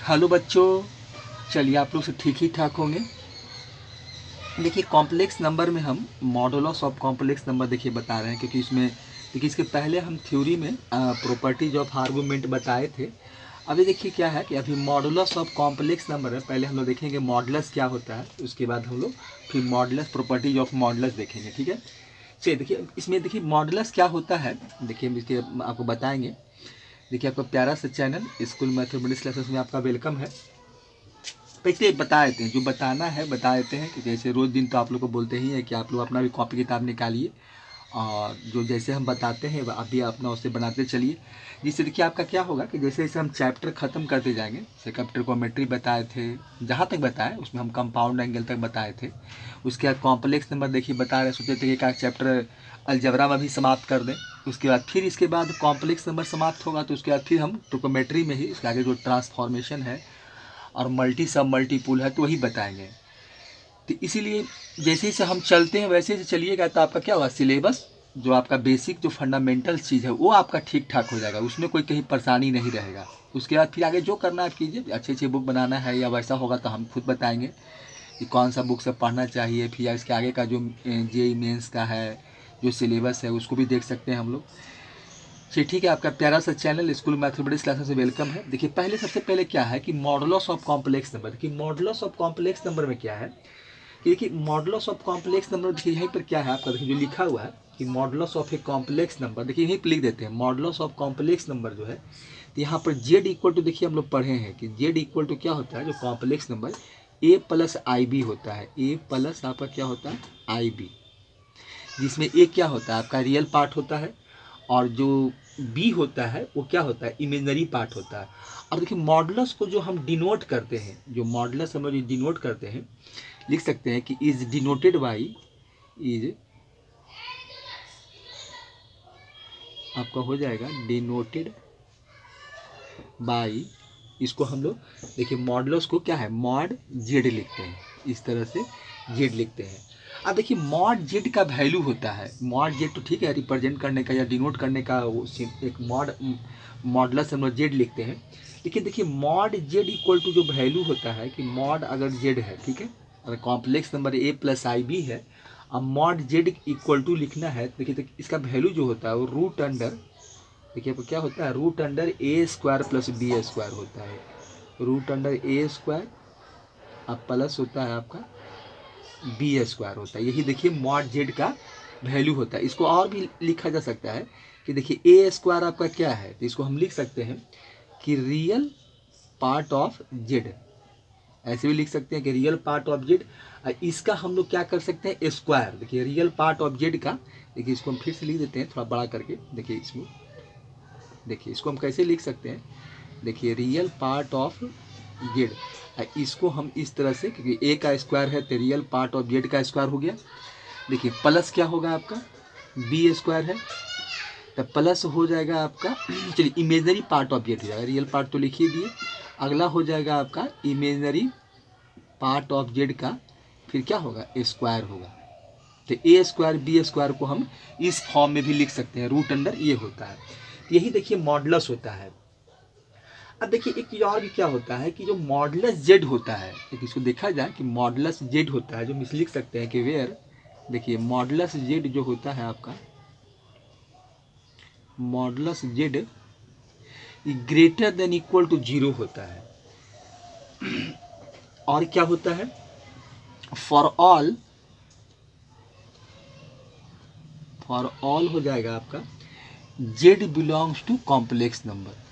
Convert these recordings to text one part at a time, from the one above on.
Hello बच्चों, चलिए आप लोग से ठीक ही ठाक होंगे। देखिए कॉम्प्लेक्स नंबर में हम मॉडुलस ऑफ कॉम्प्लेक्स नंबर देखिए बता रहे हैं, क्योंकि इसमें देखिए इसके पहले हम थ्योरी में प्रॉपर्टीज ऑफ आर्गूमेंट बताए थे। अभी देखिए क्या है कि अभी मॉडुलस ऑफ कॉम्प्लेक्स नंबर है। पहले हम लोग देखेंगे मॉडुलस क्या होता है, उसके बाद हम लोग फिर मॉडुलस प्रॉपर्टीज ऑफ मॉडुलस देखेंगे। ठीक है, चलिए देखिए इसमें देखिए मॉडुलस क्या होता है, देखिए हम इसके आपको बताएंगे। देखिए आपका प्यारा सा चैनल स्कूल मैथमेटिक्स क्लासेस में आपका वेलकम है। पहले बता देते हैं, जो बताना है बता देते हैं कि जैसे रोज़ दिन तो आप लोग को बोलते ही हैं कि आप लोग अपना भी कॉपी किताब निकालिए और जो जैसे हम बताते हैं आप भी अपना उससे बनाते चलिए। जिससे देखिए आपका क्या होगा कि जैसे जैसे हम चैप्टर ख़त्म करते जाएंगे, जैसे चैप्टर ट्रिग्नोमेट्री बताए थे, जहाँ तक बताए उसमें हम कंपाउंड एंगल तक बताए थे। उसके बाद कॉम्प्लेक्स नंबर देखिए बता रहे, सोचे थे कि एक चैप्टर अलजबरा में भी समाप्त कर दें। उसके बाद फिर इसके बाद कॉम्प्लेक्स नंबर समाप्त होगा तो उसके बाद फिर हम ट्रिग्नोमेट्री में ही इसके आगे जो ट्रांसफॉर्मेशन है और मल्टी सब मल्टीपुल है तो वही बताएंगे। तो इसीलिए जैसे जैसे हम चलते हैं वैसे जैसे चलिएगा तो आपका क्या होगा, सिलेबस जो आपका बेसिक जो फंडामेंटल चीज़ है वो आपका ठीक ठाक हो जाएगा, उसमें कोई कहीं परेशानी नहीं रहेगा। उसके बाद फिर आगे जो करना है कीजिए, अच्छी अच्छी बुक बनाना है या वैसा होगा तो हम खुद बताएंगे कि कौन सा बुक से पढ़ना चाहिए। फिर इसके आगे का जो जेईई मेंस का है जो सिलेबस है उसको भी देख सकते हैं हम लोग। चलिए ठीक है, आपका प्यारा सा चैनल स्कूल मैथमेटिक्स क्लासेस से वेलकम है। देखिए पहले सबसे पहले क्या है कि मॉडुलस ऑफ कॉम्प्लेक्स नंबर। देखिए मॉडुलस ऑफ कॉम्प्लेक्स नंबर में क्या है कि देखिए मॉडुलस ऑफ कॉम्प्लेक्स नंबर, देखिए यहीं पर क्या है आपका, देखिए जो लिखा हुआ है कि modulus of a complex number, देखिए यहीं पर लिख देते हैं मॉडुलस ऑफ कॉम्प्लेक्स नंबर जो है। तो यहाँ पर जेड इक्वल टू, देखिए हम लोग पढ़े हैं कि जेड इक्वल टू क्या होता है, जो complex number A plus I B होता है। ए प्लस आपका क्या होता है, आई बी, जिसमें ए क्या होता है आपका रियल पार्ट होता है और जो बी होता है वो क्या होता है, इमेजनरी पार्ट होता है। और देखिए मॉडुलस को जो हम डिनोट करते हैं, जो मॉडुलस हम लोग डिनोट करते हैं, लिख सकते हैं कि इज डिनोटेड बाई, इज आपका हो जाएगा डिनोटेड बाई, इसको हम लोग देखिए मॉडुलस को क्या है मॉड जेड लिखते हैं, इस तरह से जेड लिखते हैं। अब देखिए मॉड जेड का वैल्यू होता है, मॉड जेड तो ठीक है रिप्रेजेंट करने का या डिनोट करने का वो एक मॉडुलस हम लोग जेड लिखते हैं। लेकिन देखिए मॉड जेड इक्वल टू जो वैल्यू होता है कि मॉड अगर जेड है, ठीक है, अगर complex number A plus I B है, अब मॉड जेड इक्वल टू लिखना है, देखिए इसका वैल्यू जो होता है वो रूट अंडर, देखिए आपको क्या होता है root under A square plus B square होता है। रूट अंडर ए स्क्वायर अब प्लस होता है आपका बी स्क्वायर होता है। यही देखिए मॉड जेड का वैल्यू होता है। इसको और भी लिखा जा सकता है कि देखिए ए स्क्वायर आपका क्या है, तो इसको हम लिख सकते हैं कि रियल पार्ट ऑफ जेड, ऐसे भी लिख सकते हैं कि रियल पार्ट ऑफ जेड। इसका हम लोग क्या कर सकते हैं स्क्वायर, देखिए रियल पार्ट ऑफ जेड का, देखिए इसको हम फिर से लिख देते हैं थोड़ा बड़ा करके। देखिए इसमें देखिए इसको हम कैसे लिख सकते हैं, देखिए रियल पार्ट ऑफ जेड, इसको हम इस तरह से, क्योंकि ए का स्क्वायर है तो रियल पार्ट ऑफ जेड का स्क्वायर हो गया। देखिए प्लस क्या होगा आपका बी स्क्वायर है तो प्लस हो जाएगा आपका चलिए इमेजनरी पार्ट ऑफ जेड हो जाएगा, रियल पार्ट तो लिख ही दिए। अगला हो जाएगा आपका इमेजनरी पार्ट ऑफ जेड का, फिर क्या होगा स्क्वायर होगा। तो ए स्क्वायर बी स्क्वायर को हम इस फॉर्म में भी लिख सकते हैं, रूट अंडर ये होता है। तो यही देखिए मॉडुलस होता है। अब देखिए एक चीज और भी क्या होता है कि जो मॉडुलस जेड होता है, एक इसको देखा जाए कि मॉडुलस जेड होता है, जो हम इस लिख सकते हैं कि वेयर, देखिए मॉडुलस जेड जो होता है आपका, modulus Z greater than equal to zero होता है। और क्या होता है, फॉर ऑल हो जाएगा आपका Z belongs to complex number.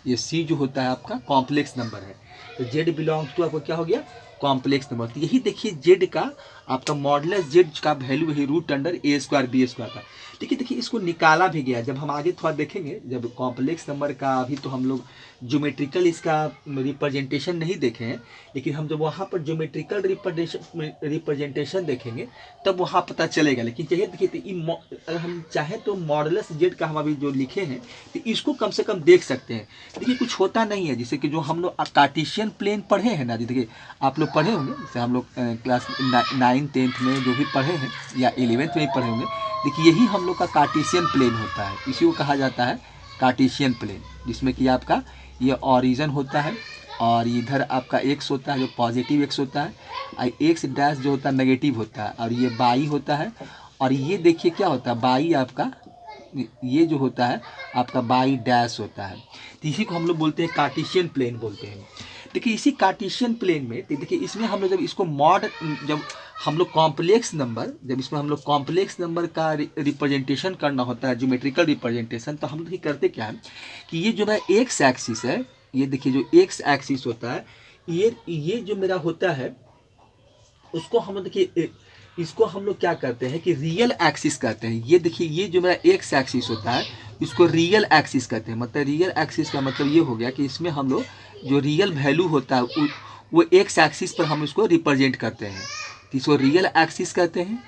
ये सी जो होता है आपका कॉम्प्लेक्स नंबर है, तो जेड बिलोंग्स टू आपको क्या हो गया कॉम्प्लेक्स नंबर। तो यही देखिए जेड का आपका मॉडुलस जेड का वैल्यू यही root under A square B square का। देखिए देखिए इसको निकाला भी गया, जब हम आगे थोड़ा देखेंगे, जब कॉम्प्लेक्स नंबर का अभी तो हम लोग ज्योमेट्रिकल इसका रिप्रेजेंटेशन नहीं देखे हैं, लेकिन हम जब वहाँ पर ज्योमेट्रिकल रिप्रेजेंटेशन देखेंगे तब वहाँ पता चलेगा। लेकिन चाहिए देखिए अगर हम चाहें तो मॉडुलस जेड का हम अभी जो लिखे हैं तो इसको कम से कम देख सकते हैं। देखिए कुछ होता नहीं है, जैसे कि जो हम लोग कार्टेशियन प्लेन पढ़े हैं ना, देखिए आप लोग पढ़े होंगे, जैसे हम लोग क्लास 9 10th में जो भी पढ़े हैं या 11th में भी पढ़े होंगे, देखिए यही हम लोग का कार्टेशियन प्लेन होता है, इसी को कहा जाता है कार्टेशियन प्लेन, जिसमें कि आपका ये ओरिजिन होता है और इधर आपका एक्स होता है जो पॉजिटिव एक्स होता है, और एक्स डैश जो होता है नेगेटिव होता है, और ये बाई होता है। और ये देखिए क्या होता है, बाई आपका ये जो होता है आपका बाई डैश होता है। तो इसी को हम लोग बोलते हैं कार्टेशियन प्लेन बोलते हैं। देखिए इसी कार्टेशियन प्लेन में देखिए इसमें हम लोग जब इसको मॉड जब हम लोग कॉम्प्लेक्स नंबर जब इसमें हम लोग कॉम्प्लेक्स नंबर का रिप्रेजेंटेशन करना होता है, ज्योमेट्रिकल रिप्रेजेंटेशन, तो हम लोग करते क्या है कि ये जो मेरा एक्स एक्सिस है, ये देखिए जो एक्स एक्सिस होता है, ये जो मेरा होता है उसको हम लोग देखिए इसको हम लोग क्या करते हैं कि रियल एक्सिस कहते हैं। ये देखिए ये जो मेरा एक्स एक्सिस होता है इसको रियल एक्सिस कहते हैं। मतलब रियल एक्सिस का मतलब ये हो गया कि इसमें हम लोग जो रियल वैल्यू होता है वो एक्स एक्सिस पर हम इसको रिप्रेजेंट करते हैं, तो इसको रियल एक्सिस कहते हैं।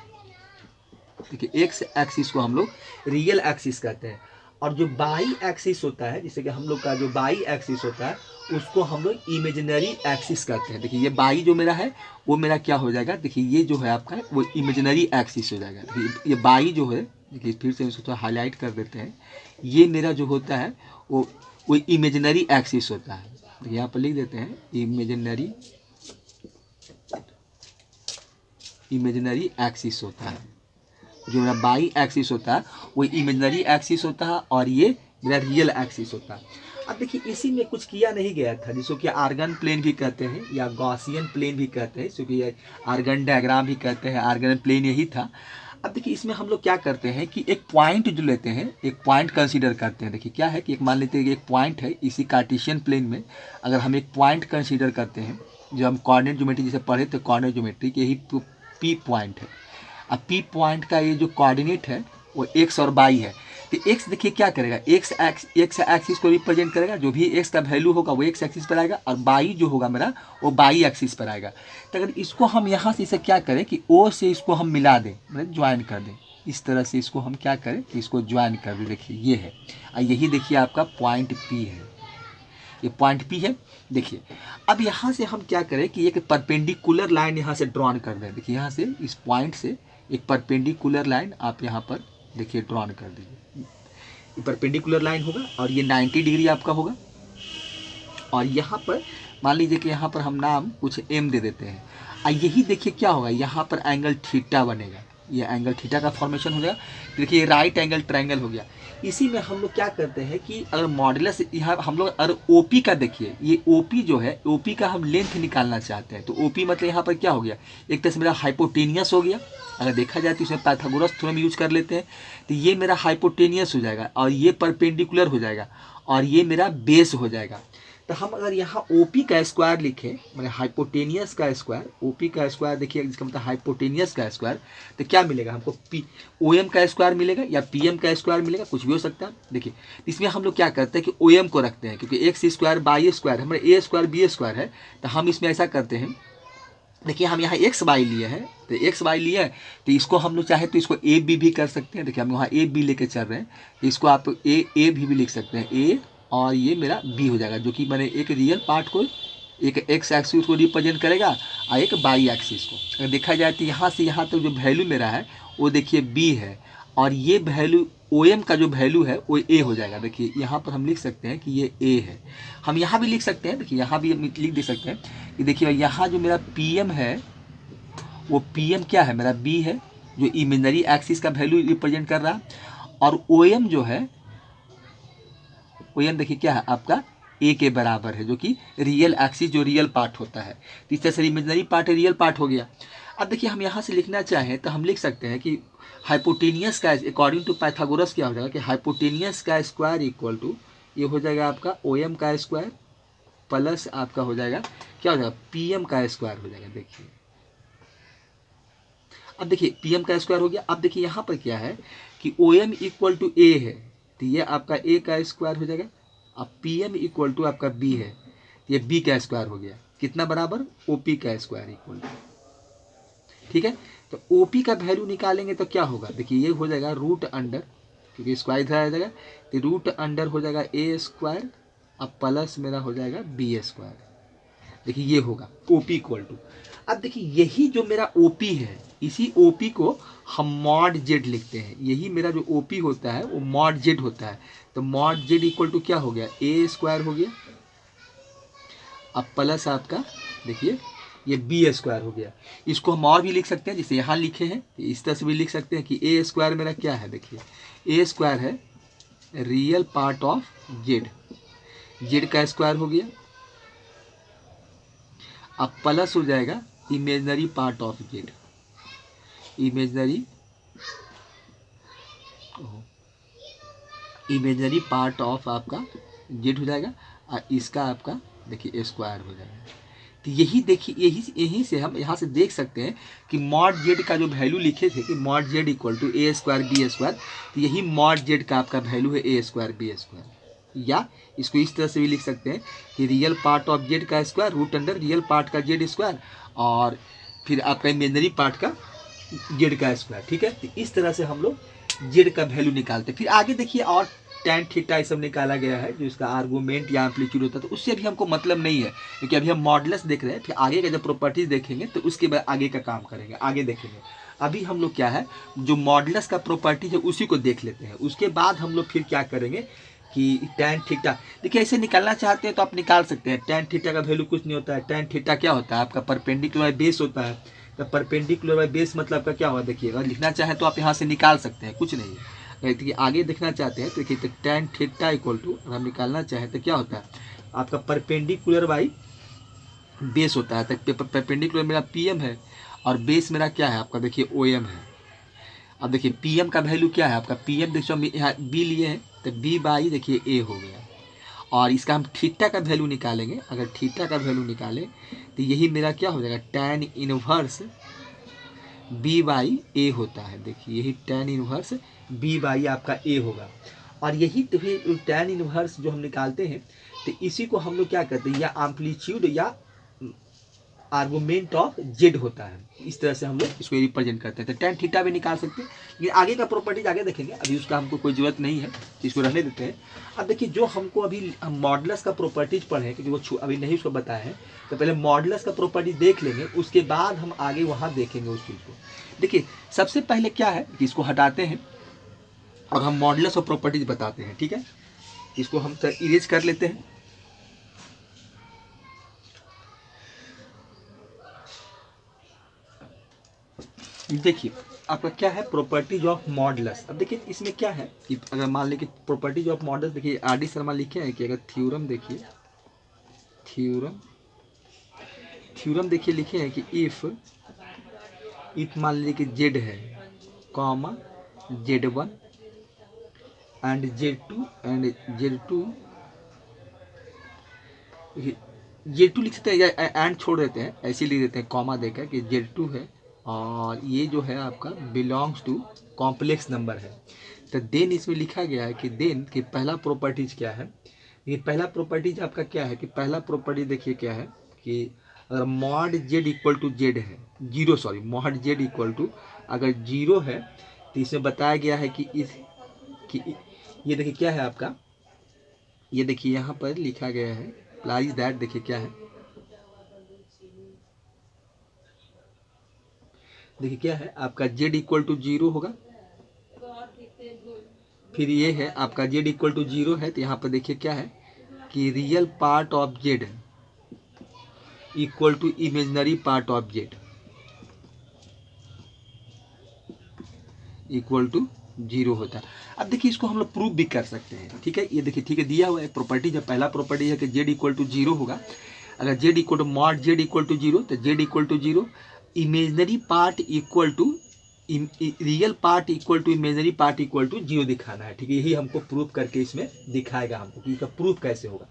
देखिए एक्स एक्सिस को हम लोग रियल एक्सिस कहते हैं। और जो बाई एक्सिस होता है, जैसे कि हम लोग का जो बाई एक्सिस होता है उसको हम लोग इमेजिनरी एक्सिस कहते हैं। देखिए ये बाई जो मेरा है वो मेरा क्या हो जाएगा, देखिए ये जो है आपका वो इमेजिनरी एक्सिस हो जाएगा। देखिए ये बाई जो है, देखिए फिर से इसको थोड़ा हाईलाइट कर देते हैं, ये मेरा जो होता है वो इमेजिनरी एक्सिस होता है। देखिए यहाँ पर लिख देते हैं इमेजिनरी एक्सिस होता है। जो मेरा बाई एक्सिस होता है वो इमेजिनरी एक्सिस होता है और ये मेरा रियल एक्सिस होता है। अब देखिए इसी में कुछ किया नहीं गया था जिसको कि आर्गन प्लेन भी कहते हैं या गॉसियन प्लेन भी कहते हैं, क्योंकि ये आर्गन डायग्राम भी कहते हैं, आर्गन प्लेन यही था। अब देखिए इसमें हम लोग क्या करते हैं कि एक पॉइंट जो लेते हैं, एक पॉइंट कंसीडर करते हैं। देखिए क्या है कि एक मान लेते हैं कि एक पॉइंट है इसी कार्टेशियन प्लेन में, अगर हम एक पॉइंट कंसीडर करते हैं, जो हम कोऑर्डिनेट ज्योमेट्री जैसे पढ़े थे, कोऑर्डिनेट ज्योमेट्री के यही पी पॉइंट है। अब पी पॉइंट का ये जो कोऑर्डिनेट है वो एक्स और बाई है। तो एक्स देखिए क्या करेगा, एक्स एक्सिस को रिप्रेजेंट करेगा, जो भी एक्स का वैल्यू होगा वो एक्स एक्सिस पर आएगा, और बाई जो होगा मेरा वो बाई एक्सिस पर आएगा। तो अगर इसको हम यहाँ से इसे क्या करें कि ओ से इसको हम मिला दें, मतलब ज्वाइन कर दें, इस तरह से इसको हम क्या करें कि इसको ज्वाइन कर दें। देखिए ये है, और यही देखिए आपका पॉइंट पी है, ये पॉइंट पी है। देखिए अब यहाँ से हम क्या करें कि एक परपेंडिकुलर लाइन यहाँ से ड्रॉन कर दें। देखिए यहाँ से इस पॉइंट से एक परपेंडिकुलर लाइन आप यहाँ पर देखिए ड्रॉन कर दीजिए। ये परपेंडिकुलर लाइन होगा और ये 90 डिग्री आपका होगा। और यहाँ पर मान लीजिए कि यहाँ पर हम नाम कुछ एम दे देते हैं, और यही देखिए क्या होगा, यहाँ पर एंगल थीटा बनेगा, ये एंगल थीटा का फॉर्मेशन हो जाएगा। देखिए राइट एंगल ट्रायंगल हो गया। इसी में हम लोग क्या करते हैं कि अगर मॉडुलस यहाँ हम लोग अगर ओपी का देखिए, ये ओपी जो है, ओपी का हम लेंथ निकालना चाहते हैं, तो ओपी मतलब यहाँ पर क्या हो गया, एक तरह से मेरा हाइपोटेनियस हो गया। अगर देखा जाए तो इसमें पाइथागोरस थ्योरम यूज कर लेते हैं, तो ये मेरा हाइपोटेनियस हो जाएगा और ये परपेंडिकुलर हो जाएगा और ये मेरा बेस हो जाएगा। तो हम अगर यहाँ ओपी का स्क्वायर लिखें, मतलब हाइपोटेनियस का स्क्वायर, ओपी का स्क्वायर देखिए जिसका मतलब हाइपोटेनियस का स्क्वायर, तो क्या मिलेगा हमको, पी ओ एम का स्क्वायर मिलेगा या पी एम का स्क्वायर मिलेगा, कुछ भी हो सकता है। देखिए इसमें हम लोग क्या करते हैं कि ओ एम को रखते हैं, क्योंकि एक्स स्क्वायर बाई स्क्वायर हमारे ए स्क्वायर बी स्क्वायर है, तो हम इसमें ऐसा करते हैं। देखिए हम यहाँ एक्स वाई लिए हैं, तो एक्स वाई लिए हैं, तो इसको हम लोग चाहे तो इसको ए बी भी कर सकते हैं। देखिए हम वहाँ ए बी लेके चल रहे हैं, तो इसको आप ए भी लिख सकते हैं, ए और ये मेरा बी हो जाएगा, जो कि मैंने एक रियल पार्ट को, एक एक्स एक्सिस को रिप्रेजेंट करेगा और एक बाई एक्सिस को। अगर देखा जाए तो यहाँ से यहाँ तक जो वैल्यू मेरा है वो देखिए बी है, और ये वैल्यू ओ एम का जो वैल्यू है वो ए हो जाएगा। देखिए यहाँ पर हम लिख सकते हैं कि ये ए है। हम यहाँ भी लिख सकते हैं, देखिए यहाँ भी हम लिख दे सकते हैं कि देखिए यहाँ जो मेरा पी एम है वो पी एम क्या है, मेरा बी है, जो इमेजिनरी एक्सिस का वैल्यू रिप्रेजेंट कर रहा है, और ओ एम जो है, ओ एम देखिए क्या है आपका ए के बराबर है, जो कि रियल एक्सिस जो रियल पार्ट होता है। तो इस तरह से इमेजिनरी पार्ट रियल पार्ट हो गया। अब देखिए हम यहाँ से लिखना चाहें तो हम लिख सकते हैं कि हाइपोटेनियस का अकॉर्डिंग टू पाइथागोरस क्या हो जाएगा कि हाइपोटेनियस का स्क्वायर इक्वल टू ये हो जाएगा आपका ओ एम का स्क्वायर प्लस आपका हो जाएगा क्या हो जाएगा, पी एम का स्क्वायर हो जाएगा। देखिए अब देखिए पी एम का स्क्वायर हो गया। अब देखिए यहाँ पर क्या है कि ओ एम इक्वल टू ए है, तो ये आपका ए का स्क्वायर हो जाएगा। अब पी एम इक्वल टू आपका बी है, ये बी का स्क्वायर हो गया, कितना बराबर, ओ पी का स्क्वायर इक्वल टू, ठीक है। तो ओ पी का वैल्यू निकालेंगे तो क्या होगा, देखिए ये हो जाएगा रूट अंडर, क्योंकि स्क्वायर इधर आ जाएगा, तो रूट अंडर हो जाएगा ए स्क्वायर, अब प्लस मेरा हो जाएगा बी स्क्वायर। देखिए ये होगा ओपी इक्वल टू। अब देखिए यही जो मेरा ओपी है, इसी ओपी को हम मॉड जेड लिखते हैं। यही मेरा जो ओपी होता है वो मॉड जेड होता है। तो मॉड जेड इक्वल टू क्या हो गया, ए स्क्वायर हो गया अब प्लस आपका देखिए ये बी स्क्वायर हो गया। इसको हम और भी लिख सकते हैं, जैसे यहाँ लिखे हैं इस तरह से भी लिख सकते हैं कि ए स्क्वायर मेरा क्या है, देखिए ए स्क्वायर है real part of Z, Z का स्क्वायर हो गया। अब प्लस हो जाएगा imaginary part of Z, imaginary part of आपका जेड हो जाएगा और इसका आपका देखिए स्क्वायर हो जाएगा। तो यही देखिए यही से हम यहाँ से देख सकते हैं कि मॉड जेड का जो वैल्यू लिखे थे कि mod Z equal to A square B square, तो यही मॉड जेड का आपका वैल्यू है ए स्क्वायर बी स्क्वायर। या इसको इस तरह से भी लिख सकते हैं कि रियल पार्ट ऑफ जेड का square root under real part का जेड स्क्वायर और फिर आपका इमेजनरी पार्ट का जेड का स्क्वायर। ठीक है, तो इस तरह से हम लोग जेड का वैल्यू निकालते हैं। फिर आगे देखिए और tan थीटा ये सब निकाला गया है, जो इसका आर्गूमेंट या एम्पलीट्यूड होता है, तो उससे अभी हमको मतलब नहीं है क्योंकि अभी हम मॉडुलस देख रहे हैं। फिर आगे का जब प्रॉपर्टीज देखेंगे तो उसके बाद आगे का काम करेंगे, आगे देखेंगे। अभी हम लोग क्या है जो मॉडुलस का प्रॉपर्टी है उसी को देख लेते हैं, उसके बाद हम लोग फिर क्या करेंगे कि tan थीटा देखिए ऐसे निकालना चाहते हैं तो आप निकाल सकते हैं। tan थीटा का वैल्यू कुछ नहीं होता है, tan थीटा क्या होता है आपका परपेंडिकुलर बेस होता है। तो परपेंडिकुलर बेस मतलब का क्या होगा देखिए, अगर लिखना चाहें तो आप यहाँ से निकाल सकते हैं, कुछ नहीं है। देखिए आगे देखना चाहते हैं तो देखिए तो tan थीटा इक्वल टू हम निकालना चाहें तो क्या होता है आपका परपेंडिकुलर बाई बेस होता है। तो परपेंडिकुलर मेरा पीएम है और बेस मेरा क्या है आपका देखिए ओएम है। अब देखिए पीएम का वैल्यू क्या है आपका, पीएम देखिए यहाँ बी लिए हैं तो बी बाई देखिए ए हो गया और इसका हम थीटा का वैल्यू निकालेंगे। अगर थीटा का वैल्यू निकालें तो यही मेरा क्या हो जाएगा tan इनवर्स बी बाई ए होता है। देखिए यही tan इनवर्स बी बाई आपका ए होगा और यही तो tan इनवर्स जो हम निकालते हैं तो इसी को हम लोग क्या कहते हैं या एम्पलीट्यूड या आर्गुमेंट ऑफ जेड होता है। इस तरह से हम लोग इसको रिप्रेजेंट करते हैं। तो tan थीटा भी निकाल सकते हैं, लेकिन आगे का प्रॉपर्टीज आगे देखेंगे, अभी उसका हमको कोई जरूरत नहीं है, इसको रहने देते हैं। अब देखिए जो हमको अभी हम मॉडुलस का प्रॉपर्टीज पढ़े क्योंकि वो अभी नहीं उसको बताया है, तो पहले मॉडुलस का प्रॉपर्टीज देख लेंगे, उसके बाद हम आगे वहाँ देखेंगे उस चीज़ को। देखिए सबसे पहले क्या है कि इसको हटाते हैं और हम मॉडुलस और प्रॉपर्टीज बताते हैं। ठीक है, इसको हम इरेज कर लेते हैं। देखिए आपका क्या है प्रॉपर्टीज ऑफ मॉडुलस। अब देखिए इसमें क्या है कि अगर मान लें कि प्रॉपर्टीज ऑफ मॉडुलस देखिए आर.डी. शर्मा लिखे हैं कि अगर थ्योरम देखिए थ्योरम देखिए लिखे हैं कि इफ मान लीजिए कि जेड है comma Z1 and Z2 and Z2 लिख सकते हैं या एंड छोड़ देते हैं, ऐसे लिख देते हैं कॉमा देकर कि Z2 है और ये जो है आपका बिलोंग्स टू कॉम्प्लेक्स नंबर है। तो देन इसमें लिखा गया है कि देन कि पहला प्रॉपर्टीज क्या है, ये पहला प्रॉपर्टीज आपका क्या है कि पहला प्रॉपर्टी देखिए क्या है कि अगर mod Z equal to Z है zero, sorry mod Z equal to अगर जीरो है तो इसमें बताया गया है कि ये देखिए क्या है आपका, ये देखिए यहाँ पर लिखा गया है अप्लाइज दैट, देखिए क्या है, देखिए क्या है आपका z इक्वल टू जीरो होगा। फिर ये है आपका z इक्वल टू जीरो है तो यहाँ पर देखिए क्या है कि real part of z equal to imaginary part of z equal to zero होता है। अब देखिए इसको हम लोग प्रूफ भी कर सकते हैं। ठीक है, ये देखिए ठीक है दिया हुआ है प्रॉपर्टी, जब पहला प्रॉपर्टी है कि z इक्वल टू जीरो होगा, अगर z equal to mod z equal to zero तो z equal to zero imaginary part equal to real part equal to imaginary part equal to zero दिखाना है। ठीक है, यही हमको प्रूफ करके इसमें दिखाएगा हमको कि इसका प्रूफ कैसे होगा।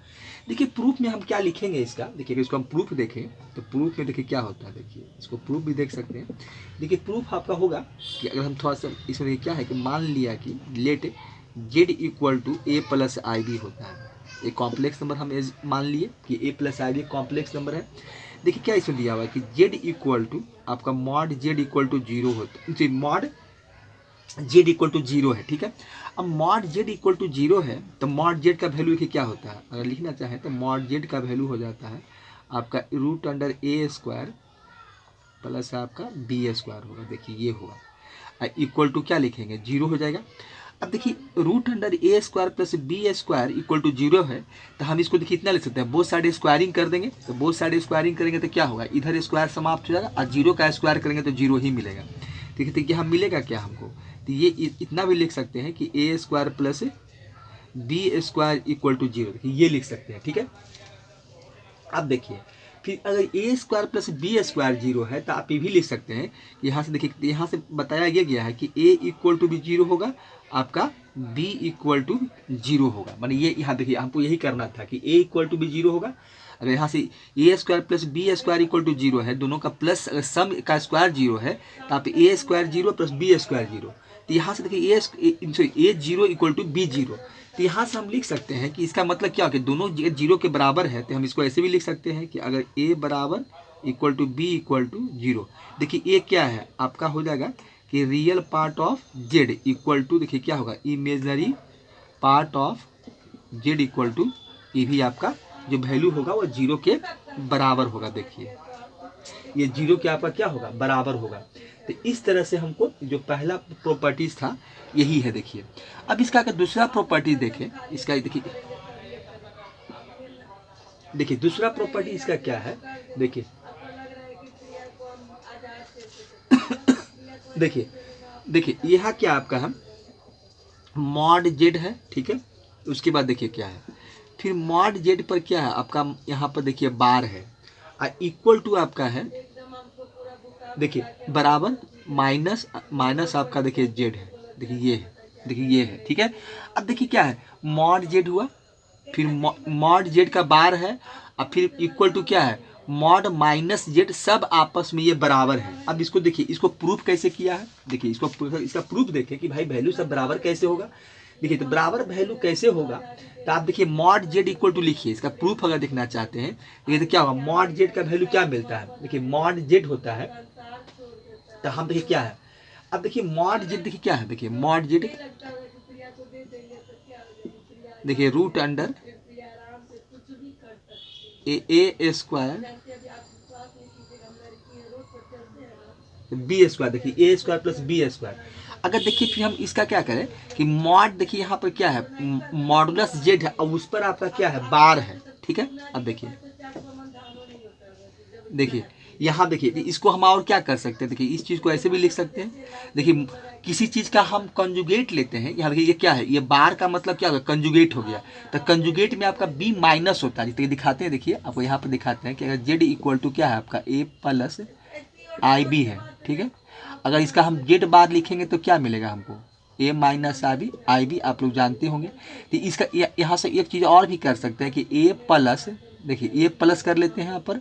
देखिए प्रूफ में हम क्या लिखेंगे इसका, देखिए इसको हम प्रूफ देखें तो प्रूफ में देखिए क्या होता है, देखिए इसको प्रूफ भी देख सकते हैं। देखिए प्रूफ आपका होगा कि अगर हम थोड़ा सा इसमें क्या है कि मान लिया कि let Z equal to A plus I B होता है, एक कॉम्प्लेक्स नंबर हम मान लिए कि A plus I B complex number है। देखिए क्या इसमें दिया हुआ है कि जेड इक्वल टू आपका mod Z equal to zero होता है, mod Z equal to zero है। ठीक है, अब mod Z equal to zero है तो मॉड जेड का वैल्यू क्या होता है, अगर लिखना चाहें तो मॉड जेड का वैल्यू हो जाता है आपका root under A square plus आपका बी स्क्वायर होगा। देखिए ये होगा इक्वल टू क्या लिखेंगे जीरो हो जाएगा। अब देखिए root under A square plus B square equal to 0 है, तो हम इसको देखिए इतना लिख सकते हैं, बोथ साइड स्क्वायरिंग कर देंगे, तो बोथ साइड स्क्वायरिंग करेंगे तो क्या होगा, इधर स्क्वायर समाप्त हो जाएगा और 0 का स्क्वायर करेंगे तो 0 ही मिलेगा। ठीक है, तो यहाँ मिलेगा क्या हमको, तो ये इतना भी लिख सकते हैं कि A square plus B square equal to 0, देखिए ये लिख सकते हैं। ठीक है, अब देखिए फिर अगर ए स्क्वायर प्लस बी स्क्वायर 0 है तो आप ये भी लिख सकते हैं कि यहाँ से देखिए, यहाँ से बताया ये गया है कि ए इक्वल टू भी 0 होगा, आपका बी इक्वल टू 0 होगा। माने ये यहाँ देखिए हमको यही करना था कि ए इक्वल टू भी 0 होगा। अगर यहाँ से A square plus B square equal to 0 है, दोनों का प्लस अगर सम का स्क्वायर 0 है तो आप ए स्क्वायर 0 प्लस बी स्क्वायर 0, तो यहाँ से देखिए ए 0 इक्वल टू बी 0, तो यहाँ से हम लिख सकते हैं कि इसका मतलब क्या हो कि दोनों 0 के बराबर है, तो हम इसको ऐसे भी लिख सकते हैं कि अगर ए बराबर equal to B equal to 0, देखिए ए क्या है आपका हो जाएगा कि real part of Z equal to, देखिए क्या होगा, imaginary part of Z equal to, ये भी आपका जो वैल्यू होगा वो 0 के बराबर होगा। देखिए ये 0 के आपका क्या होगा, बराबर होगा। तो इस तरह से हमको जो पहला प्रॉपर्टीज था यही है। देखिए अब इसका अगर दूसरा प्रॉपर्टी देखें, इसका देखिए दूसरा प्रॉपर्टी इसका क्या है, देखिए देखिए यहाँ क्या आपका हम मॉड जेड है। ठीक है, उसके बाद देखिए क्या है, फिर मॉड जेड पर क्या है आपका, यहाँ पर देखिए बार है और इक्वल टू आपका है, देखिए बराबर माइनस माइनस आपका देखिए जेड है, देखिए ये है, देखिए ये है। ठीक है, अब देखिए क्या है मॉड जेड हुआ, फिर मॉड जेड का बार है और फिर इक्वल टू क्या है मॉड माइनस जेड, सब आपस में ये बराबर है। अब इसको देखिए, इसको प्रूफ कैसे किया है, देखिए इसका प्रूफ देखें कि भाई वैल्यू सब बराबर कैसे होगा। देखिए तो बराबर वैल्यू कैसे होगा, तो आप देखिए मॉड जेड इक्वल टू लिखिए, इसका प्रूफ अगर देखना चाहते हैं देखिए तो क्या होगा, मॉड जेड का वैल्यू क्या मिलता है, देखिए मॉड जेड होता है, तो हम देखिए क्या है, अब देखिए मॉड जेड देखिए क्या है, देखिए मॉड जेड देखिए root under A square B square, देखिए ए स्क्वायर प्लस बी स्क्वायर। अगर देखिए फिर हम इसका क्या करें कि मॉड, देखिए यहाँ पर क्या है मॉडुलस जेड है और उस पर आपका क्या है बार है। ठीक है, अब देखिए यहाँ देखिए इसको हम और क्या कर सकते हैं, देखिए इस चीज़ को ऐसे भी लिख सकते हैं, देखिए किसी चीज़ का हम कंजुगेट लेते हैं, यहाँ देखिए ये क्या है, ये बार का मतलब क्या होगा, कंजुगेट हो गया, तो कंजुगेट में आपका बी माइनस होता है। तो दिखाते हैं, देखिए आपको यहाँ पर दिखाते हैं कि अगर जेड इक्वल टू क्या है आपका ए प्लस आई बी है। ठीक है, अगर इसका हम जेड बार लिखेंगे तो क्या मिलेगा हमको, ए माइनस आई बी आप लोग जानते होंगे। तो इसका यहाँ से एक चीज़ और भी कर सकते हैं कि ए प्लस, देखिए ए प्लस कर लेते हैं यहाँ पर,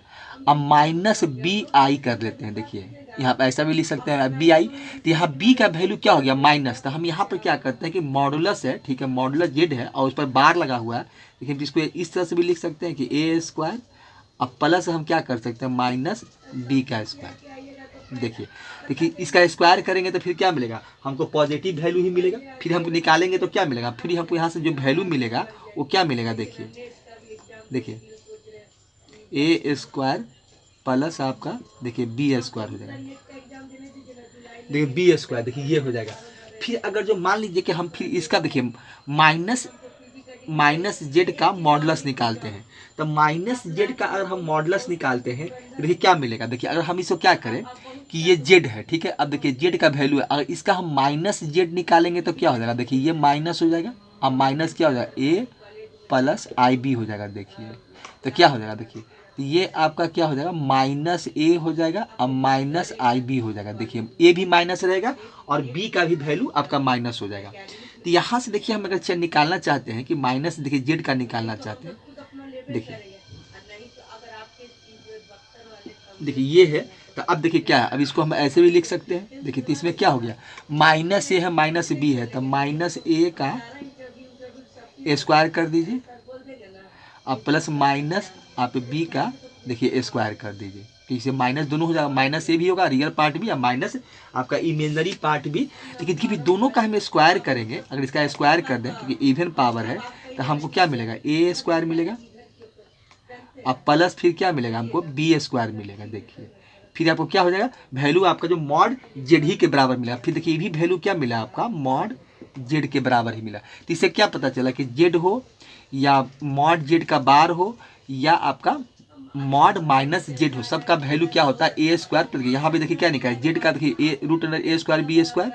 अब माइनस बी आई कर लेते हैं, देखिए यहाँ पर ऐसा भी लिख सकते हैं बी आई, तो यहाँ बी का वैल्यू क्या हो गया माइनस, तो हम यहाँ पर क्या करते हैं कि मॉडुलस है, ठीक है मॉडुलस जेड है और उस पर बार लगा हुआ है, लेकिन इसको इस तरह से भी लिख सकते हैं कि ए स्क्वायर अब प्लस हम क्या कर सकते हैं माइनस बी का स्क्वायर। देखिए इसका स्क्वायर करेंगे तो फिर क्या मिलेगा हमको, पॉजिटिव वैल्यू ही मिलेगा, फिर हमको निकालेंगे तो क्या मिलेगा, फिर हमको यहाँ से जो वैल्यू मिलेगा वो क्या मिलेगा, देखिए ए स्क्वायर प्लस आपका देखिए बी स्क्वायर हो जाएगा, देखिए बी स्क्वायर, देखिए ये हो जाएगा। फिर अगर जो मान लीजिए कि हम फिर इसका देखिए माइनस जेड का मॉडुलस निकालते हैं, तो माइनस जेड का अगर हम मॉडुलस निकालते हैं तो देखिए क्या मिलेगा, देखिए अगर हम इसको क्या करें कि ये जेड है, ठीक है, अब देखिए जेड का वैल्यू है, अगर इसका हम माइनस जेड निकालेंगे तो क्या हो जाएगा, देखिए ये माइनस हो जाएगा, अब माइनस क्या हो जाएगा ए प्लस आई बी हो जाएगा। देखिए तो क्या हो जाएगा, देखिए तो ये आपका क्या हो जाएगा माइनस ए हो जाएगा, अब माइनस आई बी हो जाएगा, देखिए ए भी माइनस रहेगा और बी का भी वैल्यू आपका माइनस हो जाएगा। तो यहाँ से देखिए हम अगर निकालना चाहते हैं कि माइनस, देखिए जेड का निकालना चाहते हैं, देखिए ये है, तो अब देखिए क्या है, अब इसको हम ऐसे भी लिख सकते हैं, देखिए तो इसमें क्या हो गया माइनस ए है माइनस बी है, तो माइनस ए का स्क्वायर कर दीजिए अब प्लस माइनस आप बी का देखिए स्क्वायर कर दीजिए, तो इसे माइनस दोनों हो जाएगा, माइनस ए भी होगा रियल पार्ट भी और माइनस आपका इमेजनरी पार्ट भी, लेकिन फिर दोनों का हम स्क्वायर करेंगे, अगर इसका स्क्वायर कर दें क्योंकि इवन पावर है तो हमको क्या मिलेगा ए स्क्वायर मिलेगा, अब प्लस फिर क्या मिलेगा हमको बी स्क्वायर मिलेगा। देखिए फिर आपको क्या हो जाएगा वैल्यू आपका जो मॉड जेड ही के बराबर मिलेगा, फिर देखिए ये भी वैल्यू क्या मिला आपका मॉड जेड के बराबर ही मिला। तो इससे क्या पता चला कि जेड हो या मॉड जेड का बार हो या आपका मॉड माइनस जेड हो, सबका वैल्यू क्या होता है ए स्क्वायर। यहाँ पे देखिए क्या निकला जेड का, देखिए ए root under A square B square.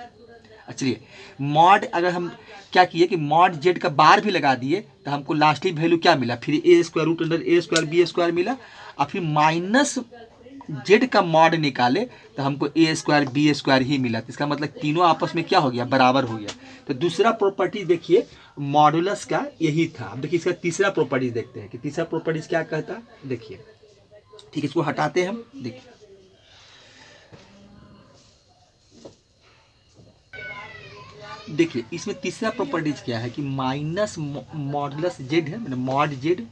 चलिए मॉड अगर हम क्या किए कि मॉड जेड का बार भी लगा दिए तो हमको लास्टली वैल्यू क्या मिला, फिर ए square root under A square B square मिला, और फिर माइनस जेड का मॉड निकाले तो हमको ए स्क्वायर बी स्क्वायर ही मिला। तो इसका मतलब तीनों आपस में क्या हो गया, बराबर हो गया। तो दूसरा प्रॉपर्टी देखिए मॉडुलस का यही था। अब देखिए इसका तीसरा प्रॉपर्टीज देखते हैं कि तीसरा प्रॉपर्टीज क्या कहता है। देखिए ठीक है, इसको हटाते हैं हम। देखिए इसमें तीसरा प्रॉपर्टीज क्या है कि माइनस मॉडुलस जेड है, मतलब mod Z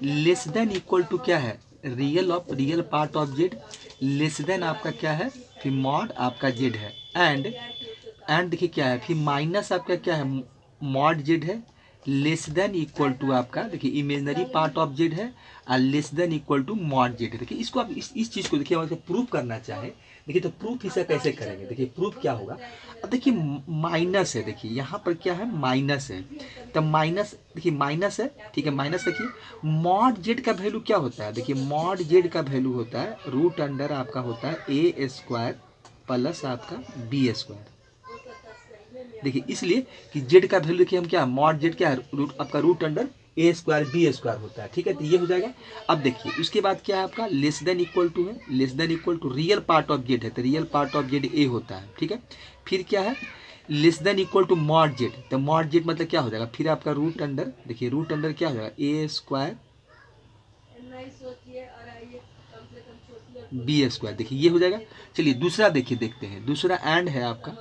less than equal to क्या है, real part of Z less than आपका क्या है, फिर मॉड आपका जेड है, एंड देखिए क्या है, फिर माइनस आपका क्या है, मॉड जेड है लेस देन इक्वल टू आपका देखिए इमेजनरी पार्ट ऑफ जेड है और less than equal to mod Z है। देखिए इसको आप इस चीज़ को देखिए अगर प्रूफ करना चाहे देखिए तो प्रूफ इसे कैसे करेंगे। देखिए प्रूफ क्या होगा, अब देखिए माइनस है, देखिए यहाँ पर क्या है माइनस है, तो माइनस देखिए माइनस है, ठीक है माइनस। देखिए मॉड जेड का वैल्यू क्या होता है, देखिए मॉड जेड का वैल्यू होता है रूट अंडर आपका होता है ए स्क्वायर प्लस आपका बी स्क्वायर। देखिए इसलिए कि जेड का वैल्यू देखिए हम क्या मॉड जेड क्या है रूट आपका root under A square B square होता है, ठीक है। तो ये हो जाएगा। अब देखिए उसके बाद क्या है आपका लेस देन इक्वल टू है, less than equal to real part of Z है, तो real part of Z A होता है, ठीक है। फिर क्या है less than equal to mod Z, तो मॉड जेड मतलब क्या हो जाएगा, फिर आपका रूट अंडर देखिए रूट अंडर क्या हो जाएगा ए स्क्वायर बी स्क्वायर, देखिए ये हो जाएगा। चलिए दूसरा देखिए देखते हैं, दूसरा एंड है आपका,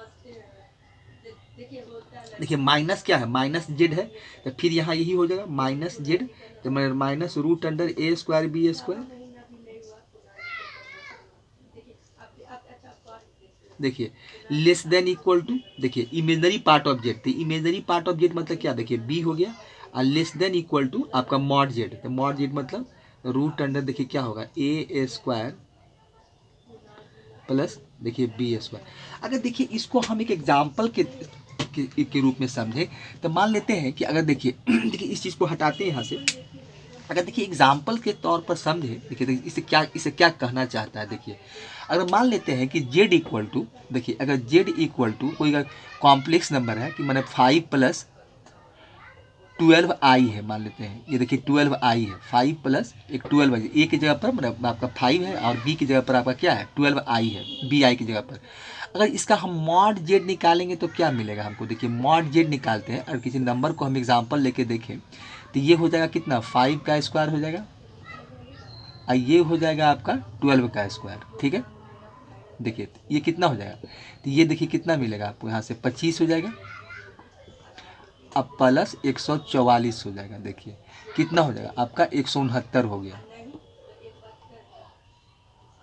देखिए माइनस क्या है माइनस जेड है, तो फिर यहाँ यही हो जाएगा माइनस जेड, तो minus root under A square B square. देखिए लेस देन इक्वल टू देखिए इमेजनरी पार्ट ऑफ जेड, तो इमेजनरी पार्ट ऑफ जेड मतलब क्या देखिए बी हो गया, और लेस देन इक्वल टू आपका मॉड जेड, तो मॉड जेड मतलब रूट अंडर देखिए क्या होगा ए स्क्वायर प्लस देखिए बी स्क्वायर। अगर देखिए इसको हम एक एग्जाम्पल के रूप में समझें तो मान लेते हैं कि अगर देखिए देखिए इस चीज़ को हटाते हैं यहाँ से, अगर देखिए एग्जाम्पल के तौर पर समझे देखिए इसे क्या कहना चाहता है। देखिए अगर मान लेते हैं कि जेड इक्वल टू देखिए अगर जेड इक्वल टू कोई अगर कॉम्प्लेक्स नंबर है कि मैंने 5 प्लस 12 आई है, मान लेते हैं ये देखिए 12 आई है, 5 प्लस एक 12 आई, ए की जगह पर मतलब आपका 5 है और बी की जगह पर आपका क्या है 12 आई है, बी आई की जगह पर। अगर इसका हम मॉड जेड निकालेंगे तो क्या मिलेगा हमको, देखिए मॉड जेड निकालते हैं और किसी नंबर को हम एग्जांपल लेके देखें तो ये हो जाएगा कितना 5 का स्क्वायर हो जाएगा और ये हो जाएगा आपका 12 का स्क्वायर, ठीक है। देखिए ये कितना हो जाएगा, तो ये देखिए कितना मिलेगा आपको यहाँ से 25 हो जाएगा, अब प्लस 144 हो जाएगा, देखिए कितना हो जाएगा आपका 169 हो गया।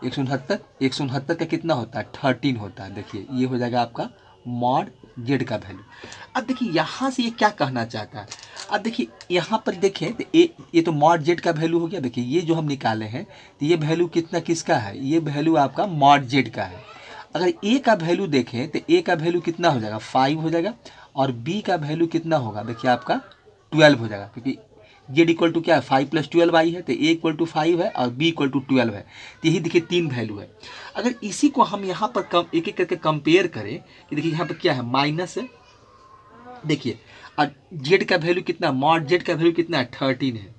169 का कितना होता है 13 होता है, देखिए ये हो जाएगा आपका मॉड जेड का वैल्यू। अब देखिए यहाँ से ये क्या कहना चाहता है, अब देखिए यहाँ पर देखें तो ये तो मॉड जेड का वैल्यू हो गया। देखिए ये जो हम निकाले हैं तो ये वैल्यू कितना किसका है, ये वैल्यू आपका मॉड जेड का है। अगर ए का वैल्यू देखें तो ए का वैल्यू कितना हो जाएगा 5 हो जाएगा और बी का वैल्यू कितना होगा देखिए आपका 12 हो जाएगा, क्योंकि जेड इक्वल टू क्या है 5 प्लस 12 आई है, तो ए इक्वल टू 5 है और बी इक्वल टू 12 है, तो यही देखिए 3 वैल्यू है। अगर इसी को हम यहाँ पर एक एक करके कंपेयर करें कि देखिए यहाँ पर क्या है माइनस है, देखिए और जेड का वैल्यू कितना मॉड जेड का वैल्यू कितना है 13 है,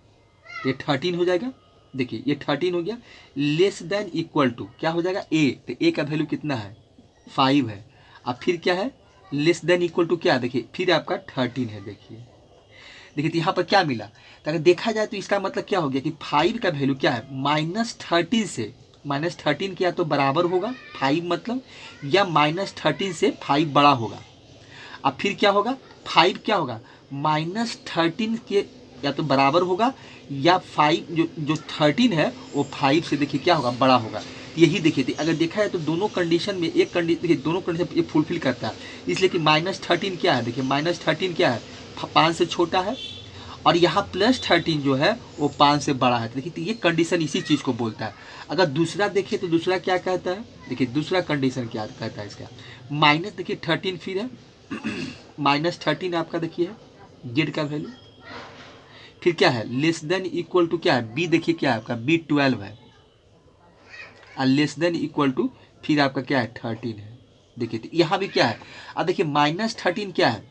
तो ये 13 हो जाएगा। देखिए ये 13 हो गया, लेस देन इक्वल टू क्या हो जाएगा ए, तो ए का वैल्यू कितना है 5 है, अब फिर क्या है लेस देन इक्वल टू क्या देखिए फिर आपका 13 है। देखिए तो यहाँ पर क्या मिला, तो अगर देखा जाए तो इसका मतलब क्या हो गया कि 5 का वैल्यू क्या है -13 से -13 क्या तो बराबर होगा 5 मतलब, या -13 से 5 बड़ा होगा। अब फिर क्या होगा 5 क्या होगा -13 के या तो बराबर होगा या 5 जो 13 है वो 5 से देखिए क्या होगा बड़ा होगा। यही देखिए थी अगर देखा है तो दोनों कंडीशन में एक कंडीशन देखिए दोनों कंडीशन ये फुलफिल करता है, इसलिए कि -13 क्या है देखिए -13 क्या है 5 से छोटा है और यहाँ +13 जो है वो 5 से बड़ा है। देखिए तो ये कंडीशन इसी चीज़ को बोलता है। अगर दूसरा देखिए तो दूसरा क्या कहता है, देखिए दूसरा कंडीशन क्या कहता है इसका माइनस देखिए 13 फिर है -13 आपका देखिए है जेड का वैल्यू। फिर क्या है लेस देन इक्वल टू क्या है बी, देखिए क्या है आपका बी 12 है, और लेस देन इक्वल टू फिर आपका क्या है 13 है। देखिए तो यहाँ भी क्या है, अब देखिए -13 क्या है,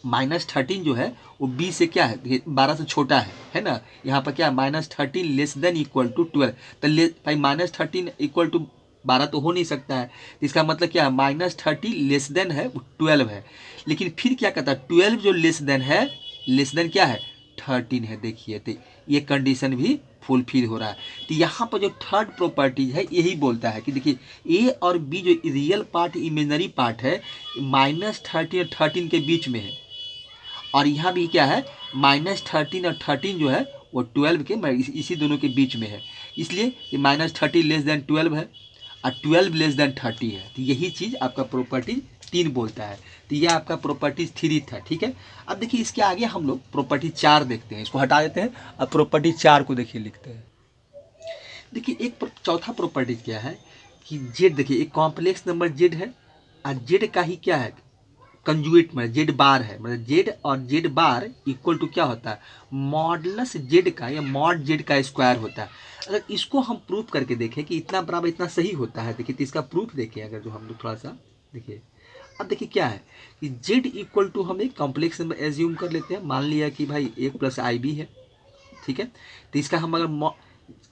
-13 जो है वो बी से क्या है 12 से छोटा है ना। यहाँ पर क्या है -13 लेस देन इक्वल टू 12, तो भाई -13 इक्वल टू 12 तो हो नहीं सकता है, तो इसका मतलब क्या है -30 लेस देन है वो 12 है। लेकिन फिर क्या कहता है 12 जो लेस देन है, लेस देन क्या है 13 है। देखिए तो ये कंडीशन भी फुलफिल हो रहा है। तो यहाँ पर जो थर्ड प्रॉपर्टीज है यही बोलता है कि देखिए ए और बी जो रियल पार्ट इमेजनरी पार्ट है -13 और 13 के बीच में है, और यहाँ भी क्या है -13 और 13 जो है वो 12 के इसी दोनों के बीच में है, इसलिए ये -30 लेस देन 12 है और 12 लेस देन 30 है। तो यही चीज़ आपका प्रॉपर्टी 3 बोलता है। तो यह आपका प्रॉपर्टी 3 था, ठीक है। अब देखिए इसके आगे हम लोग प्रॉपर्टी 4 देखते हैं, इसको हटा देते हैं और प्रॉपर्टी 4 को देखिए लिखते हैं। देखिए एक चौथा प्रॉपर्टी क्या है कि जेड, देखिए एक कॉम्प्लेक्स नंबर जेड है और जेड का ही क्या है कंजुगेट में जेड बार है, मतलब जेड और जेड बार इक्वल टू क्या होता है मॉडलस जेड का या मॉड जेड का स्क्वायर होता है। अगर इसको हम प्रूफ करके देखें कि इतना बराबर इतना सही होता है, देखिए तो इसका प्रूफ देखें अगर जो हम लोग थोड़ा सा देखिए। अब देखिए क्या है कि जेड इक्वल टू हम एक कॉम्प्लेक्स नंबर एज्यूम कर लेते हैं, मान लिया कि भाई 1 + IB है, ठीक है। तो इसका हम अगर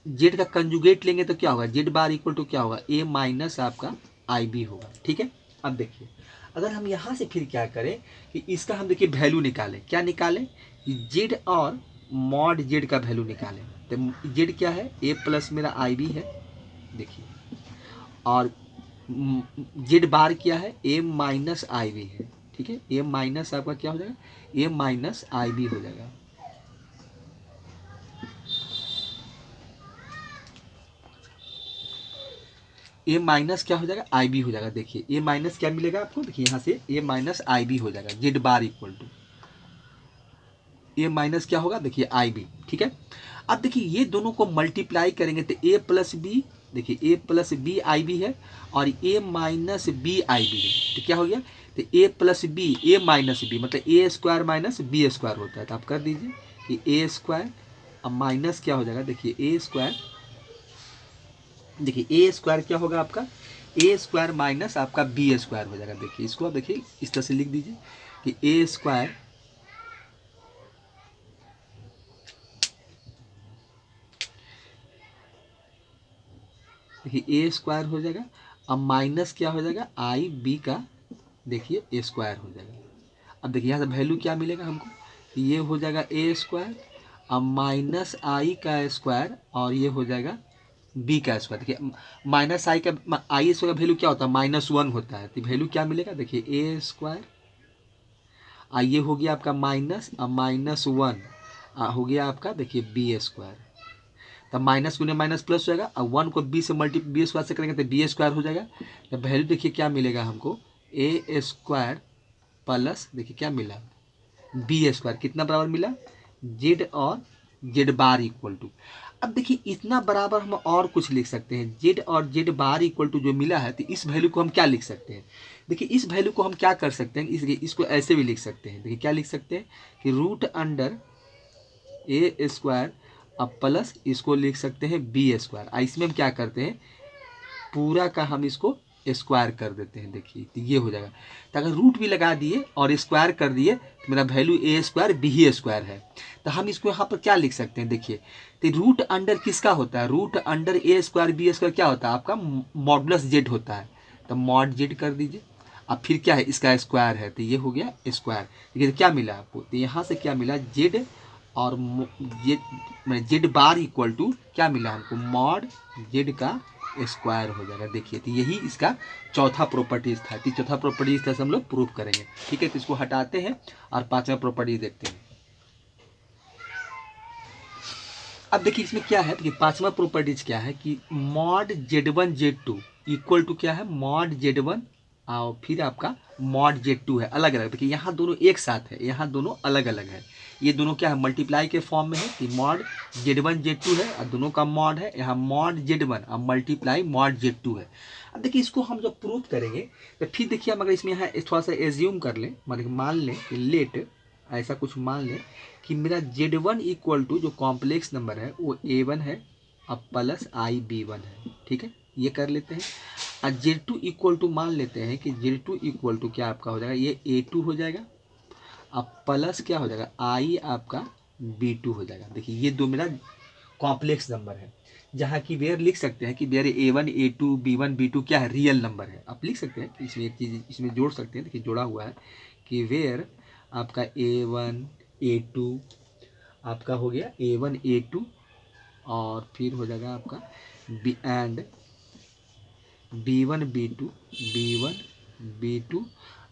जेड का कंजुगेट लेंगे तो क्या होगा जेड बार इक्वल टू क्या होगा A माइनस आपका IB होगा, ठीक है। अब देखिए अगर हम यहाँ से फिर क्या करें कि इसका हम देखिए वैल्यू निकालें, क्या निकालें कि जेड और मॉड जेड का वैल्यू निकालें। तो जेड क्या है A+ मेरा IB है, देखिए, और जेड बार क्या है A माइनस IB है, ठीक है। A माइनस आपका क्या हो जाएगा A माइनस IB हो जाएगा। ए माइनस क्या हो जाएगा IB हो जाएगा। देखिए ए माइनस क्या मिलेगा आपको, देखिए यहाँ से A माइनस IB हो जाएगा, Z bar equal to A minus क्या होगा देखिए IB, ठीक है। अब देखिए ये दोनों को मल्टीप्लाई करेंगे तो A + B, देखिए A + B IB है और A माइनस B IB है, तो क्या हो गया तो A + B A minus B मतलब A² माइनस B² होता है। तो आप कर दीजिए कि A² अब माइनस क्या हो जाएगा देखिए A², देखिए A² क्या होगा आपका A² माइनस आपका B² हो जाएगा। देखिए इसको आप देखिए इस तरह से लिख दीजिए कि A² देखिए A² हो जाएगा, अब माइनस क्या हो जाएगा IB का देखिए A² हो जाएगा। अब देखिए यहाँ से वैल्यू क्या मिलेगा हमको, ये हो जाएगा A² अब माइनस I का स्क्वायर और ये हो जाएगा B का स्क्वायर। देखिए माइनस I का I² का वैल्यू क्या होता है -1 होता है, तो वैल्यू क्या मिलेगा देखिए A² ये हो गया आपका माइनस -1 हो गया आपका देखिए B²। तब माइनस गुने माइनस प्लस हो जाएगा, अब 1 को B से B² से करेंगे तो B² हो जाएगा। तो वैल्यू देखिए क्या मिलेगा हमको A² प्लस देखिए क्या मिला B², कितना बराबर मिला जेड और जेड बार इक्वल टू। अब देखिए इतना बराबर हम और कुछ लिख सकते हैं, जेड और जेड बार इक्वल टू जो मिला है तो इस वैल्यू को हम क्या लिख सकते हैं, देखिए इस वैल्यू को हम क्या कर सकते हैं इसको ऐसे भी लिख सकते हैं। देखिए क्या लिख सकते हैं कि √A² अब प्लस इसको लिख सकते हैं B²। इसमें हम क्या करते हैं पूरा का हम इसको स्क्वायर कर देते हैं, देखिए तो ये हो जाएगा। तो अगर रूट भी लगा दिए और स्क्वायर कर दिए तो मेरा वैल्यू A² B² है। तो हम इसको यहाँ पर क्या लिख सकते हैं देखिए, तो रूट अंडर किसका होता है √A² B² क्या होता है आपका मॉडुलस जेड होता है, तो मॉड जेड कर दीजिए। अब फिर क्या है इसका स्क्वायर है तो ये हो गया स्क्वायर। देखिए तो क्या मिला आपको, तो यहाँ से क्या मिला जेड और जेड बार इक्वल टू क्या मिला हमको मॉड जेड का स्क्वायर हो जाएगा। देखिए तो यही इसका चौथा प्रॉपर्टीज था, तो चौथा प्रॉपर्टीज था हम लोग प्रूफ करेंगे, ठीक है। तो इसको हटाते हैं और पांचवा प्रॉपर्टीज देखते हैं। अब देखिए इसमें क्या है, देखिए पांचवा प्रॉपर्टीज क्या है कि mod Z1 Z2 equal to क्या है मॉड Z1 और फिर आपका मॉड Z2 है, अलग अलग। देखिए यहाँ दोनों एक साथ है, यहाँ दोनों अलग अलग है। ये दोनों क्या है, मल्टीप्लाई के फॉर्म में है कि मॉड Z1 Z2 है और दोनों का मॉड है। यहाँ मॉड Z1 और मल्टीप्लाई मॉड Z2 है। अब देखिए इसको हम जब प्रूव करेंगे तो फिर देखिए हम अगर इसमें यहाँ थोड़ा सा एज्यूम कर लें, मतलब मान लें कि लेट ऐसा कुछ मान लें कि मेरा Z1 इक्वल टू जो कॉम्प्लेक्स नंबर है वो A1 है अब प्लस IB1 है, ठीक है, ये कर लेते हैं। और Z2 इक्वल टू मान लेते हैं कि Z2 इक्वल टू क्या आपका हो जाएगा, ये A2 हो जाएगा अब प्लस क्या हो जाएगा, I आपका B2 हो जाएगा। देखिए ये दो मेरा कॉम्प्लेक्स नंबर है, जहाँ की वेयर लिख सकते हैं कि where A1 A2 B1 B2 क्या है, रियल नंबर है। आप लिख सकते हैं, इसमें एक चीज़ इसमें जोड़ सकते हैं, देखिए जोड़ा हुआ है कि वेयर आपका A1 A2 आपका हो गया A1 A2 और फिर हो जाएगा आपका एंड B1 B2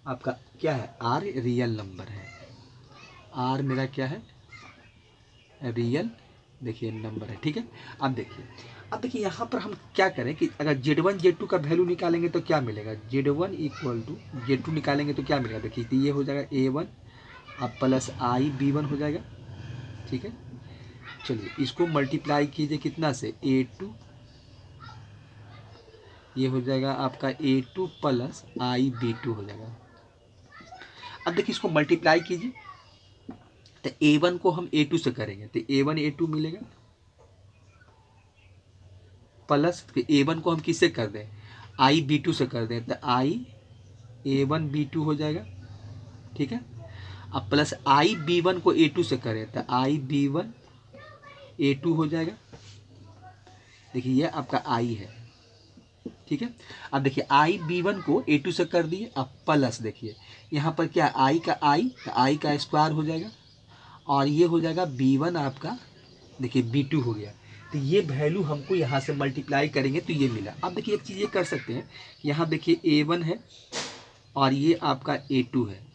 आपका क्या है, R रियल नंबर है, R मेरा क्या है, रियल देखिए नंबर है, ठीक है। अब देखिए यहाँ पर हम क्या करें कि अगर Z1 Z2 का वैल्यू निकालेंगे तो क्या मिलेगा, Z1 इक्वल टू Z2 निकालेंगे तो क्या मिलेगा, देखिए तो ये हो जाएगा A1 अब प्लस IB1 हो जाएगा, ठीक है। चलिए इसको मल्टीप्लाई कीजिए कितना से, A2, ये हो जाएगा आपका A2 प्लस IB2 हो जाएगा। अब देखिए इसको मल्टीप्लाई कीजिए तो A1 को हम A2 से करेंगे तो A1 A2 मिलेगा प्लस A1 को हम किससे कर दें, IB2 से कर दें तो A1 B2 हो जाएगा, ठीक है। अब प्लस IB1 को A2 से करें तो IB1 A2 हो जाएगा। देखिए ये आपका I है, ठीक है। अब देखिए IB1 को A2 से कर दिए, अब प्लस देखिए यहाँ पर क्या I का I तो I का स्क्वायर हो जाएगा और ये हो जाएगा B1 आपका, देखिए B2 हो गया। तो ये वैल्यू हमको यहाँ से मल्टीप्लाई करेंगे तो ये मिला। अब देखिए एक चीज़ ये कर सकते हैं, यहाँ देखिए A1 है और ये आपका A2 है।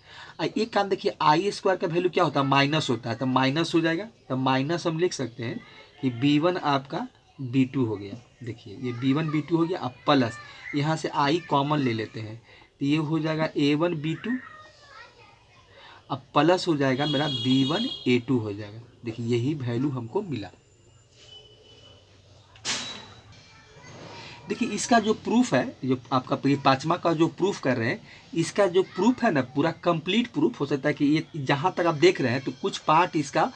एक काम देखिए आई स्क्वायर का वैल्यू क्या होता है, माइनस होता है, तो माइनस हो जाएगा, तो माइनस हम लिख सकते हैं कि B1 आपका B2 हो गया। देखिए ये B1 B2 हो गया। अब प्लस यहाँ से आई कॉमन ले लेते हैं तो ये हो जाएगा A1 B2, अब प्लस हो जाएगा मेरा B1 A2 हो जाएगा। देखिए यही वैल्यू हमको मिला। देखिए इसका जो प्रूफ है, जो आपका पाँचवा का जो प्रूफ कर रहे हैं, इसका जो प्रूफ है ना पूरा कंप्लीट प्रूफ हो सकता है कि ये जहाँ तक आप देख रहे हैं तो कुछ पार्ट इसका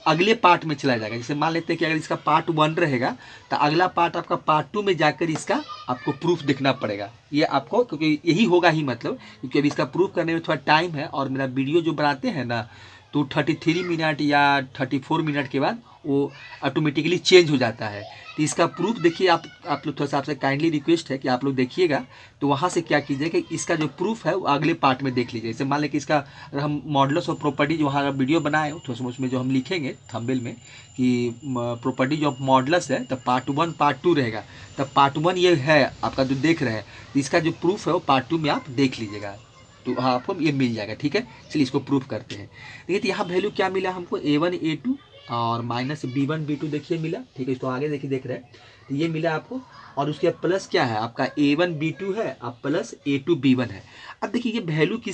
अगले पार्ट में चला जाएगा। जैसे मान लेते हैं कि अगर इसका पार्ट 1 रहेगा तो अगला पार्ट आपका पार्ट 2 में जाकर इसका आपको प्रूफ देखना पड़ेगा। ये आपको क्योंकि यही होगा ही, मतलब क्योंकि अभी इसका प्रूफ करने में थोड़ा टाइम है और मेरा वीडियो जो बनाते हैं ना तो 33 मिनट या 34 मिनट के बाद वो ऑटोमेटिकली चेंज हो जाता है। तो इसका प्रूफ देखिए आप लोग, थोड़ा सा आपसे काइंडली रिक्वेस्ट है कि आप लोग देखिएगा तो वहाँ से क्या कीजिए कि इसका जो प्रूफ है वो अगले पार्ट में देख लीजिए। जैसे मान लें कि इसका अगर हम मॉडल्स और प्रॉपर्टीज वहाँ अगर वीडियो बनाए तो उसमें जो हम लिखेंगे थंबनेल में कि प्रॉपर्टीज ऑफ मॉडल्स है तो पार्ट 1 पार्ट 2 रहेगा। तब पार्ट 1 ये है आपका जो देख रहे हैं, तो इसका जो प्रूफ है वो पार्ट 2 में आप देख लीजिएगा तो हाँ आपको ये मिल जाएगा, ठीक है। चलिए इसको प्रूफ करते हैं। देखिए तो यहाँ वैल्यू क्या मिला हमको, A1 A2 और माइनस B1 B2 देखिए मिला, ठीक है। इसको आगे देखिए देख रहे हैं तो ये मिला आपको और उसके प्लस क्या है आपका A1 B2 है अब प्लस A2 B1 है। अब देखिए ये वैल्यू किस